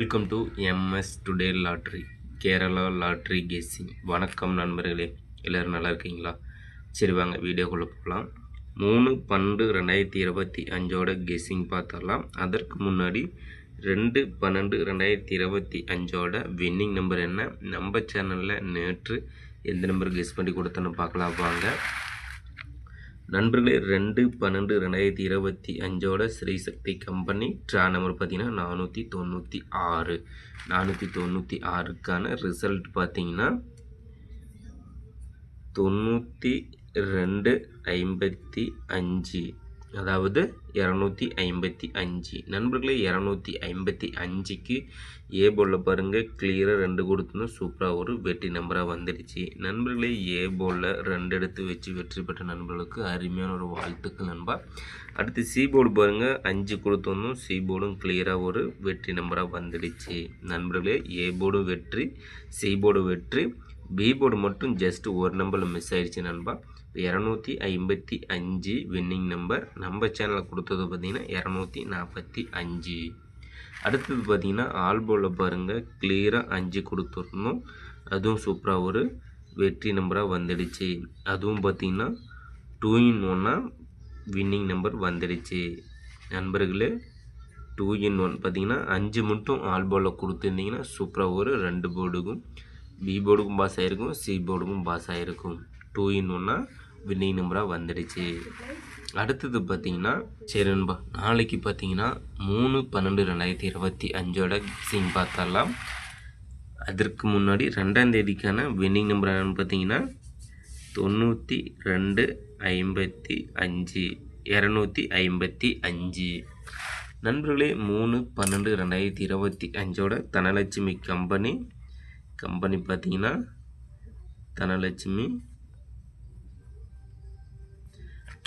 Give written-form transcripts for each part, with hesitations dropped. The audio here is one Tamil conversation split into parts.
Welcome to MS today lottery Kerala lottery guessing. வணக்கம் நண்பர்களே, எல்லோரும் நல்லா இருக்கீங்களா? சரி வாங்க வீடியோக்குள்ளே போகலாம். 3/12/2025 கெஸ்ஸிங் பார்த்தரலாம். அதற்கு முன்னாடி 2/12/2025 வின்னிங் நம்பர் என்ன, நம்ம சேனலில் நேற்று எந்த நம்பர் கெஸ் பண்ணி கொடுத்தோன்னு பார்க்கலாம் வாங்க நண்பர்களே. 2/12/2025 ஸ்ரீசக்தி கம்பெனி ட்ரா நம்பர் பார்த்தீங்கன்னா 496. 496க்கான ரிசல்ட் பார்த்தீங்கன்னா 9255, அதாவது 255 நண்பர்களே. 255க்கு ஏ போலில் பாருங்கள், கிளியராக 2 கொடுத்துருந்தோம். சூப்பராக ஒரு வெற்றி நம்பராக வந்துடுச்சு நண்பர்களே. ஏ போலில் 2 எடுத்து வச்சு வெற்றி பெற்ற நண்பர்களுக்கு அருமையான ஒரு வாழ்த்துக்கள் நண்பா. அடுத்து சி போர்டு பாருங்கள், 5 கொடுத்துருந்தோம். சி போர்டும் கிளியராக ஒரு வெற்றி நம்பராக வந்துடுச்சு நண்பர்களே. ஏ போர்டு வெற்றி, சி போர்டு வெற்றி, பி போர்டு மட்டும் ஜஸ்ட் ஒரு நம்பரில் மிஸ் ஆயிடுச்சு நண்பா. 255 வின்னிங் நம்பர். நம்ம சேனலில் கொடுத்தது பார்த்திங்கன்னா 245. அடுத்தது பார்த்திங்கன்னா ஆல்போவில் பாருங்கள், கிளியராக 5 கொடுத்துருந்தோம். அதுவும் சூப்பராக ஒரு வெற்றி நம்பராக வந்துடுச்சு. அதுவும் பார்த்திங்கன்னா 2 in 1 வின்னிங் நம்பர் வந்துடுச்சு நண்பர்களே. 2 in 1 பார்த்திங்கன்னா 5 மட்டும் ஆல்போவில் கொடுத்துருந்தீங்கன்னா சூப்பராக ஒரு 2 போர்டுக்கும், பி போர்டுக்கும் பாஸ் ஆகிருக்கும், சி போர்டுக்கும் பாஸ் ஆகிருக்கும். 2 in 1 வின்னிங் நம்பராக வந்துடுச்சு. அடுத்தது பார்த்திங்கன்னா சரி நண்பா, நாளைக்கு பார்த்திங்கன்னா 3/12/2025 கெஸ்ஸிங் பார்த்தரலாம். அதற்கு முன்னாடி 2ஆம் தேதிக்கான வின்னிங் நம்பர் என்னென்னு பார்த்தீங்கன்னா 9255, 255 நண்பர்களே. 3/12/2025 தனலட்சுமி கம்பெனி பார்த்திங்கன்னா தனலட்சுமி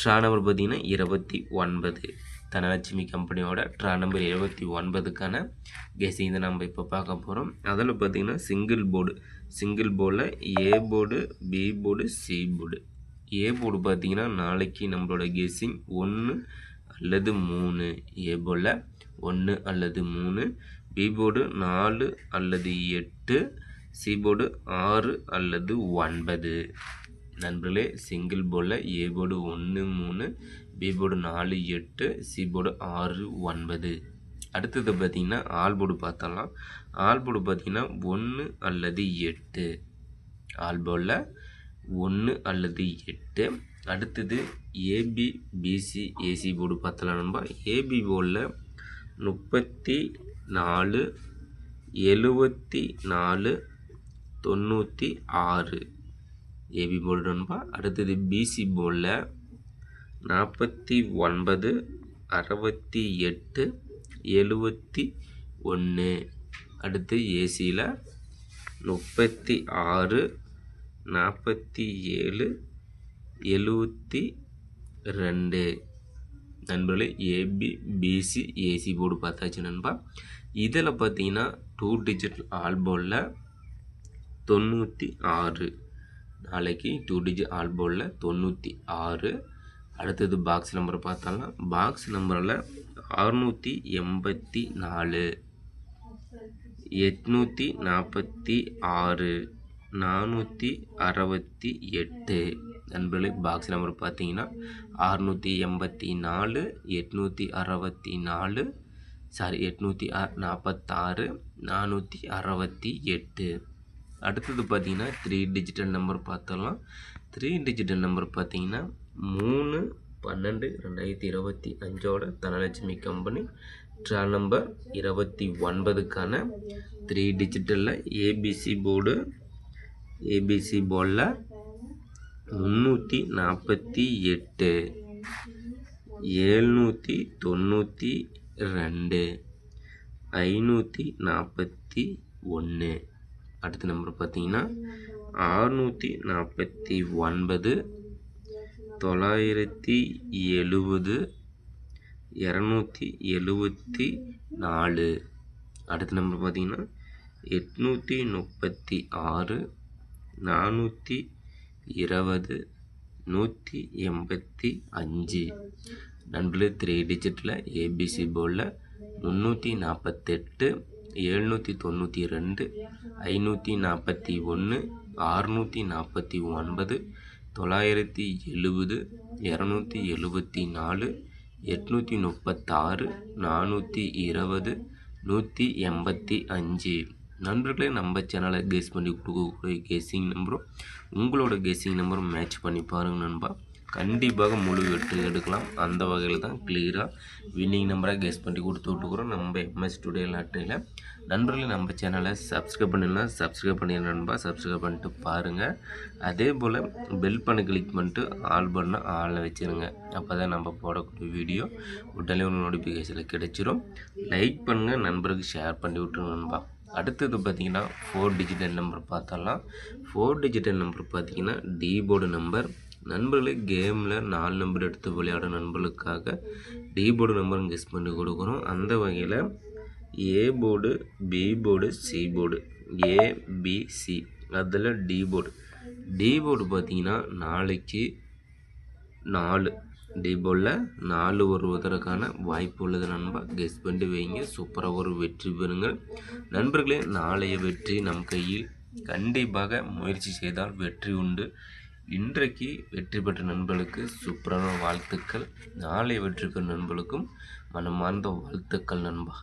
ட்ரா நம்பர் பார்த்திங்கன்னா 29. தனலட்சுமி கம்பெனியோட ட்ரா நம்பர் 29க்கான கெஸ்ஸிங் தான் நம்ம இப்போ பார்க்க போகிறோம். அதில் பார்த்திங்கன்னா சிங்கிள் போர்டில் A board, B board, C board. A board பார்த்திங்கன்னா நாளைக்கு நம்மளோட கெஸ்ஸிங் 1 அல்லது 3. ஏ போர்டில் 1 அல்லது 3, பி போர்டு 4 அல்லது 8, சி போர்டு 6 அல்லது 9 நண்பர்களே. சிங்கிள் போர்டில் A board 1 3, B board 4 8, C board 6 9. அடுத்தது பார்த்திங்கன்னா ஆல் போர்டு பார்த்தலாம். ஆல் போர்டு பார்த்திங்கன்னா 1 அல்லது 8. ஆல் போர்டில் 1 அல்லது 8. அடுத்தது ஏபி, பிசி, ஏசி போர்டு பார்த்தலாம் நண்பா. ஏபி போர்டில் 34 74 96 ஏபி போர்டு நண்பா. அடுத்தது பிசி போர்டில் 49 68 71. அடுத்து ஏசியில் 36 47 72 நண்பர்களே. ஏபி, பிசி, ஏசி போர்டு பார்த்தாச்சு நண்பா. இதில் பார்த்தீங்கன்னா 2 டிஜிட் ஆல் போர்டில் 96. நாளைக்கு 2 டிஜிட் ஆல் போர்டில் 96. அடுத்தது பாக்ஸ் நம்பர் பார்த்தோம்னா பாக்ஸ் நம்பரில் 684 846 468 நண்பர்களே. பாக்ஸ் நம்பர் பார்த்தீங்கன்னா 684 864 846 468. அடுத்தது பார்த்தீங்கன்னா 3 டிஜிட்டல் நம்பர் பார்த்தலாம். 3 டிஜிட்டல் நம்பர் பார்த்தீங்கன்னா 3/12/2025 தனலட்சுமி கம்பெனி ட்ரா நம்பர் 29க்கான 3 டிஜிட்டலில் ஏபிசி போர்டில் 348 792 541. அடுத்த நம்பர் பார்த்தீங்கன்னா 649 970 274. அடுத்த நம்பர் பார்த்தீங்கன்னா 836 420 185 நண்பர்களே. 3 டிஜிட்டில் ஏபிசி போர்டில் 348 792 541 649 970 274 836 420 185. நண்பர்களே, நம்ம சேனலை கெஸ் பண்ணி கொடுக்கக்கூடிய கெஸ்ஸிங் நம்பரும் உங்களோட கெஸ்ஸிங் நம்பரும் மேட்ச் பண்ணி பாருங்கள் நண்பா. கண்டிப்பாக முழு வெற்றி எடுக்கலாம். அந்த வகையில் தான் கிளியராக வின்னிங் நம்பராக கெஸ் பண்ணி கொடுத்து விட்டுக்கிறோம் நம்ம எம்எஸ் டுடே லாட்டரியில். நண்பர்களே, நம்ம சேனலை சப்ஸ்கிரைப் பண்ணிடலாம், சப்ஸ்கிரைப் பண்ணிடுறேன் நண்பா. சப்ஸ்கிரைப் பண்ணிட்டு பாருங்கள். அதே போல் பெல் பண்ணி கிளிக் பண்ணிட்டு ஆல் பண்ண ஆளில் வச்சுருங்க. அப்போ தான் நம்ம போடக்கூடிய வீடியோ உடனே ஒரு நோட்டிஃபிகேஷனில் கிடைச்சிரும். லைக் பண்ணுங்கள், நண்பருக்கு ஷேர் பண்ணி விட்டுருங்க நண்பா. அடுத்தது பார்த்திங்கன்னா 4 டிஜிட்டல் நம்பர் பார்த்தலாம். 4 டிஜிட்டல் நம்பர் பார்த்திங்கன்னா டி போர்டு நம்பர். நண்பர்களே, கேமில் 4 நம்பர் எடுத்து விளையாட நண்பர்களுக்காக டி போர்டு நம்பர் கெஸ் பண்ணி கொடுக்குறோம். அந்த வகையில் A board, B board, C board, ABC, அதில் டி போர்டு பார்த்திங்கன்னா நாளைக்கு 4 டி போர்டில் 4 வருவதற்கான வாய்ப்பு உள்ளது நண்பா. கெஸ் பண்ணி வைங்க, சூப்பராக ஒரு வெற்றி பெறுங்கள் நண்பர்களே. நாளைய வெற்றி நம் கையில். கண்டிப்பாக முயற்சி செய்தால் வெற்றி உண்டு. இன்றைக்கு வெற்றி பெற்ற நண்பர்களுக்கு சூப்பரான வாழ்த்துக்கள். நாளை வெற்றி பெற்ற நண்பர்களுக்கும் மனமார்ந்த வாழ்த்துக்கள் நண்பா.